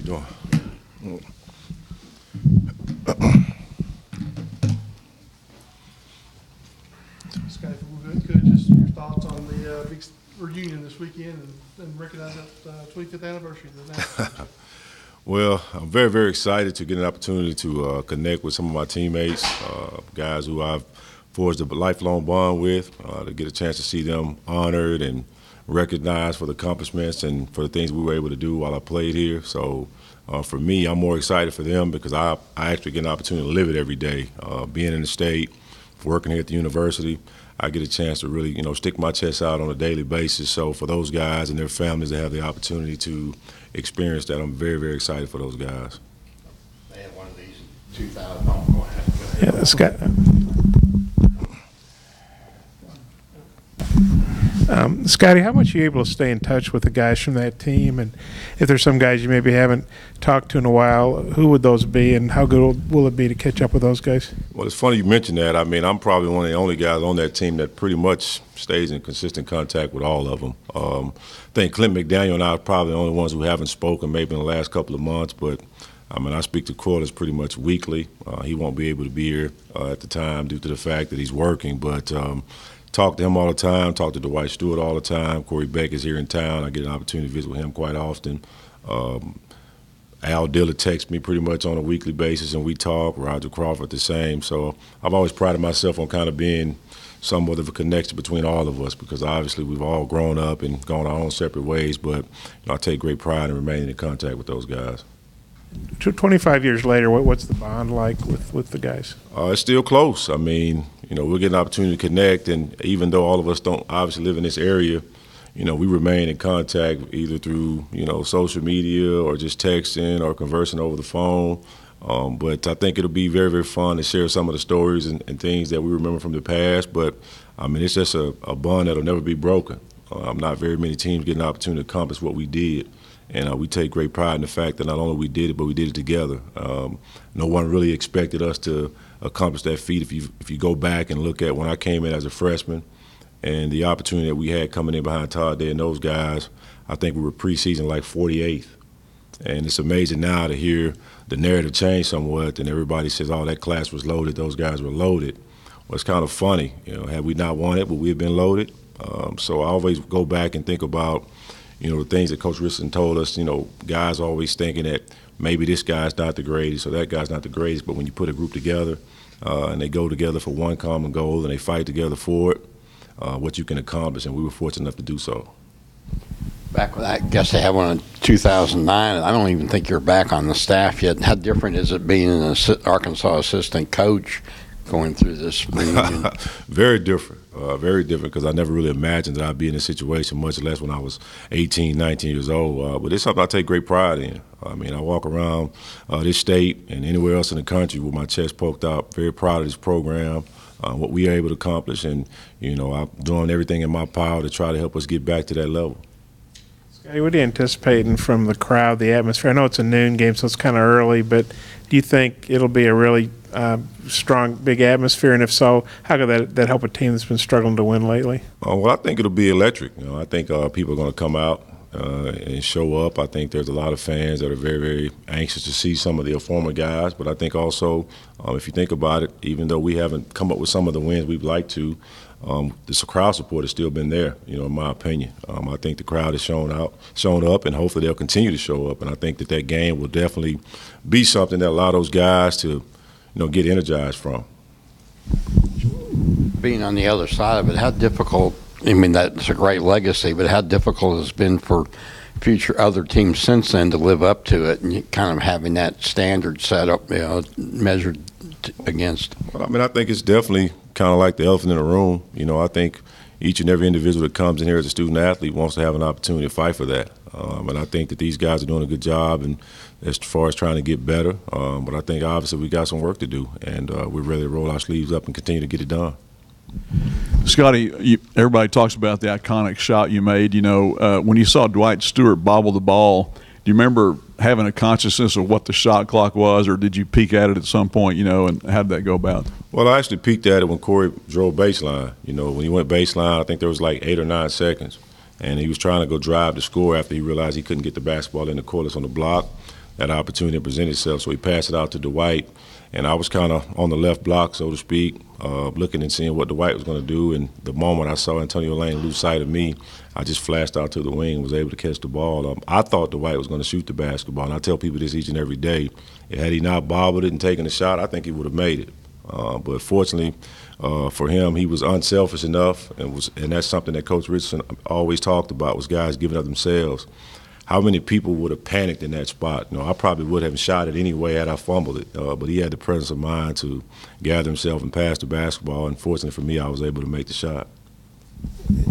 doing? Scotty, good. Just your thoughts on the big reunion this weekend and recognize that 25th anniversary of the national championship. Well, I'm very, very excited to get an opportunity to connect with some of my teammates, guys who I've forged a lifelong bond with, to get a chance to see them honored and recognized for the accomplishments and for the things we were able to do while I played here. So for me, I'm more excited for them because I actually get an opportunity to live it every day. Being in the state, working here at the university, I get a chance to really, stick my chest out on a daily basis. So for those guys and their families that have the opportunity to experience that, I'm very, very excited for those guys. They had one of these in 2000. Oh, go ahead. Yeah, Scott. Scotty, how much are you able to stay in touch with the guys from that team? And if there's some guys you maybe haven't talked to in a while, who would those be, and how good will it be to catch up with those guys? Well, it's funny you mentioned that. I mean, I'm probably one of the only guys on that team that pretty much stays in consistent contact with all of them. I think Clint McDaniel and I are probably the only ones who haven't spoken maybe in the last couple of months, but I mean, I speak to Corliss pretty much weekly. He won't be able to be here at the time due to the fact that he's working, but talk to him all the time, talk to Dwight Stewart all the time. Corey Beck is here in town. I get an opportunity to visit with him quite often. Al Dillard texts me pretty much on a weekly basis, and we talk. Roger Crawford the same. So I've always prided myself on kind of being somewhat of a connection between all of us because obviously we've all grown up and gone our own separate ways, but I take great pride in remaining in contact with those guys. 25 years later, what's the bond like with the guys? It's still close. I mean, we're getting an opportunity to connect, and even though all of us don't obviously live in this area, we remain in contact either through, social media or just texting or conversing over the phone. But I think it'll be very, very fun to share some of the stories and things that we remember from the past. But, I mean, it's just a bond that'll never be broken. Not very many teams get an opportunity to accomplish what we did. And we take great pride in the fact that not only we did it, but we did it together. No one really expected us to accomplish that feat. If you go back and look at when I came in as a freshman and the opportunity that we had coming in behind Todd Day and those guys, I think we were preseason like 48th. And it's amazing now to hear the narrative change somewhat, and everybody says, oh, that class was loaded, those guys were loaded. Well, it's kind of funny. Had we not won it, would we have been loaded? So I always go back and think about the things that Coach Richardson told us, guys always thinking that maybe this guy's not the greatest or that guy's not the greatest, but when you put a group together and they go together for one common goal and they fight together for it, what you can accomplish, and we were fortunate enough to do so. Back with that, I guess they had one in 2009, and I don't even think you're back on the staff yet. How different is it being an Arkansas assistant coach going through this reunion? Very different because I never really imagined that I'd be in this situation, much less when I was 18, 19 years old. But it's something I take great pride in. I mean, I walk around this state and anywhere else in the country with my chest poked out, very proud of this program, what we are able to accomplish, and, I'm doing everything in my power to try to help us get back to that level. Scotty, what are you anticipating from the crowd, the atmosphere? I know it's a noon game, so it's kind of early, but do you think it'll be a really strong, big atmosphere? And if so, how could that help a team that's been struggling to win lately? Well, I think it'll be electric. I think people are going to come out and show up. I think there's a lot of fans that are very, very anxious to see some of their former guys. But I think also, if you think about it, even though we haven't come up with some of the wins we'd like to, this crowd support has still been there, in my opinion. I think the crowd has shown up, and hopefully they'll continue to show up. And I think that game will definitely be something that allow those guys to, get energized from. Being on the other side of it, how difficult, I mean, that's a great legacy, but how difficult it's been for future other teams since then to live up to it, and kind of having that standard set up, measured against? Well, I mean, I think it's definitely kind of like the elephant in the room. I think each and every individual that comes in here as a student athlete wants to have an opportunity to fight for that. And I think that these guys are doing a good job and as far as trying to get better. But I think obviously we got some work to do, and we're ready to roll our sleeves up and continue to get it done. Scotty, everybody talks about the iconic shot you made. When you saw Dwight Stewart bobble the ball, do you remember having a consciousness of what the shot clock was, or did you peek at it at some point, and how did that go about? Well, I actually peeked at it when Corey drove baseline. When he went baseline, I think there was like 8 or 9 seconds, and he was trying to go drive to score after he realized he couldn't get the basketball in the Corliss on the block. that opportunity to present itself. So he passed it out to Dwight, and I was kind of on the left block, so to speak, looking and seeing what Dwight was going to do. And the moment I saw Antonio Lane lose sight of me, I just flashed out to the wing and was able to catch the ball. I thought Dwight was going to shoot the basketball, and I tell people this each and every day. Had he not bobbled it and taken a shot, I think he would have made it. But fortunately for him, he was unselfish enough, and that's something that Coach Richardson always talked about, was guys giving up themselves. How many people would have panicked in that spot? I probably would have shot it anyway had I fumbled it, but he had the presence of mind to gather himself and pass the basketball, and fortunately for me, I was able to make the shot.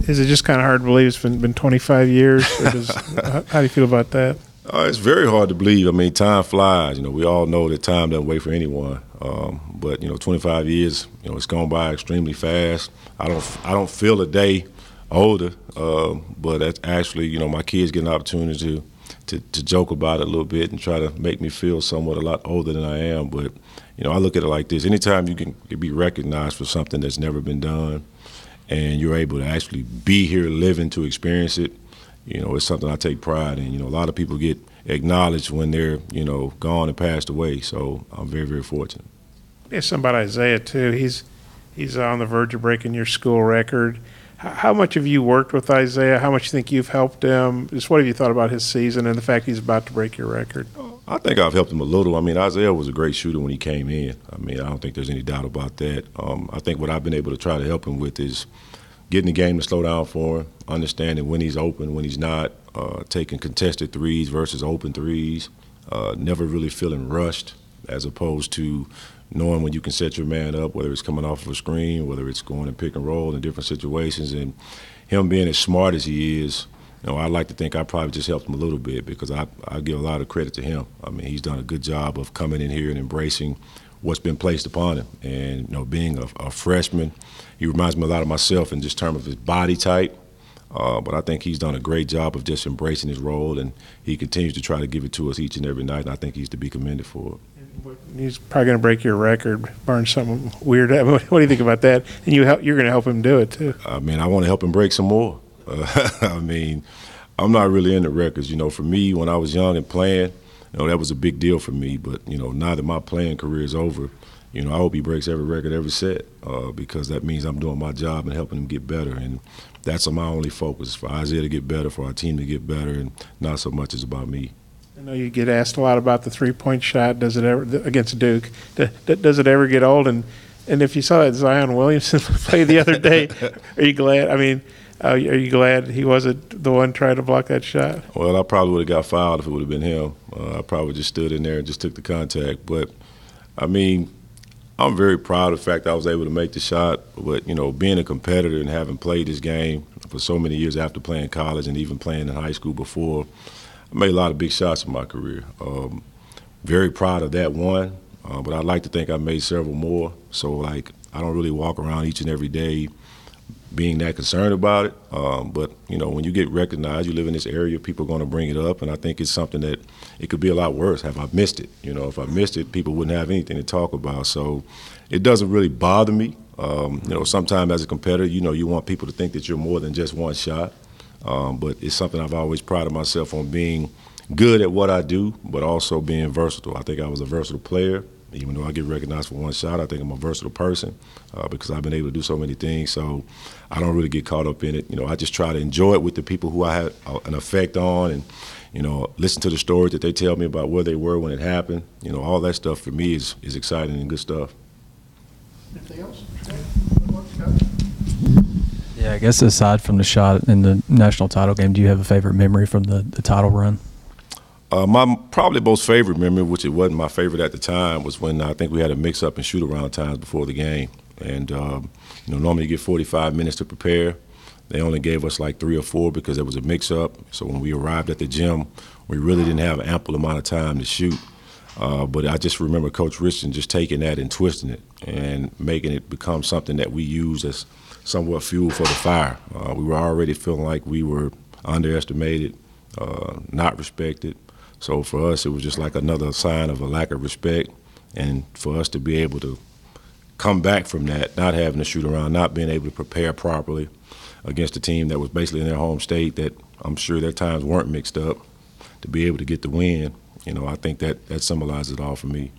Is it just kind of hard to believe it's been 25 years? Or how do you feel about that? It's very hard to believe. I mean, time flies. We all know that time doesn't wait for anyone. But 25 years, it's gone by extremely fast. I don't feel a day older, but that's actually, my kids get an opportunity to joke about it a little bit and try to make me feel somewhat a lot older than I am. But I look at it like this: anytime you can be recognized for something that's never been done, and you're able to actually be here living to experience it, it's something I take pride in. A lot of people get acknowledged when they're, gone and passed away. So I'm very, very fortunate. Yeah, something about Isaiah too. He's on the verge of breaking your school record. How much have you worked with Isaiah? How much do you think you've helped him? Just what have you thought about his season and the fact he's about to break your record? I think I've helped him a little. I mean, Isaiah was a great shooter when he came in. I mean, I don't think there's any doubt about that. I think what I've been able to try to help him with is getting the game to slow down for him, understanding when he's open, when he's not, taking contested threes versus open threes, never really feeling rushed, as opposed to knowing when you can set your man up, whether it's coming off of a screen, whether it's going and pick and roll in different situations. And him being as smart as he is, I'd like to think I probably just helped him a little bit, because I give a lot of credit to him. I mean, he's done a good job of coming in here and embracing what's been placed upon him. And, being a freshman, he reminds me a lot of myself in just terms of his body type. But I think he's done a great job of just embracing his role, and he continues to try to give it to us each and every night, and I think he's to be commended for it. He's probably going to break your record, barring something weird. What do you think about that? And you're going to help him do it too. I mean, I want to help him break some more. I mean, I'm not really into records. For me, when I was young and playing, that was a big deal for me. But, now that my playing career is over, I hope he breaks every record, every set, because that means I'm doing my job and helping him get better. And that's my only focus, for Isaiah to get better, for our team to get better, and not so much as about me. I know you get asked a lot about the three-point shot. Does it ever, against Duke, does it ever get old? And if you saw that Zion Williamson play the other day, are you glad? I mean, are you glad he wasn't the one trying to block that shot? Well, I probably would have got fouled if it would have been him. I probably just stood in there and just took the contact. But, I mean, I'm very proud of the fact that I was able to make the shot. But, being a competitor and having played this game for so many years after playing college and even playing in high school before, I made a lot of big shots in my career. Very proud of that one, but I'd like to think I made several more. So, I don't really walk around each and every day being that concerned about it. But, when you get recognized, you live in this area, people are going to bring it up, and I think it's something that it could be a lot worse. Have I missed it? If I missed it, people wouldn't have anything to talk about. So it doesn't really bother me. Sometimes as a competitor, you want people to think that you're more than just one shot. But it's something I've always prided myself on, being good at what I do, but also being versatile. I think I was a versatile player. Even though I get recognized for one shot, I think I'm a versatile person because I've been able to do so many things. So I don't really get caught up in it. I just try to enjoy it with the people who I had an effect on, and, listen to the stories that they tell me about where they were when it happened. All that stuff for me is exciting and good stuff. Anything else? Yeah, I guess aside from the shot in the national title game, do you have a favorite memory from the title run? My probably most favorite memory, which it wasn't my favorite at the time, was when I think we had a mix-up and shoot-around times before the game. And, normally you get 45 minutes to prepare. They only gave us like 3 or 4 because there was a mix-up. So when we arrived at the gym, we really didn't have an ample amount of time to shoot. But I just remember Coach Richardson just taking that and twisting it and making it become something that we use as somewhat fuel for the fire. We were already feeling like we were underestimated, not respected. So for us, it was just like another sign of a lack of respect. And for us to be able to come back from that, not having to shoot around, not being able to prepare properly against a team that was basically in their home state that I'm sure their times weren't mixed up, to be able to get the win I think that symbolizes it all for me.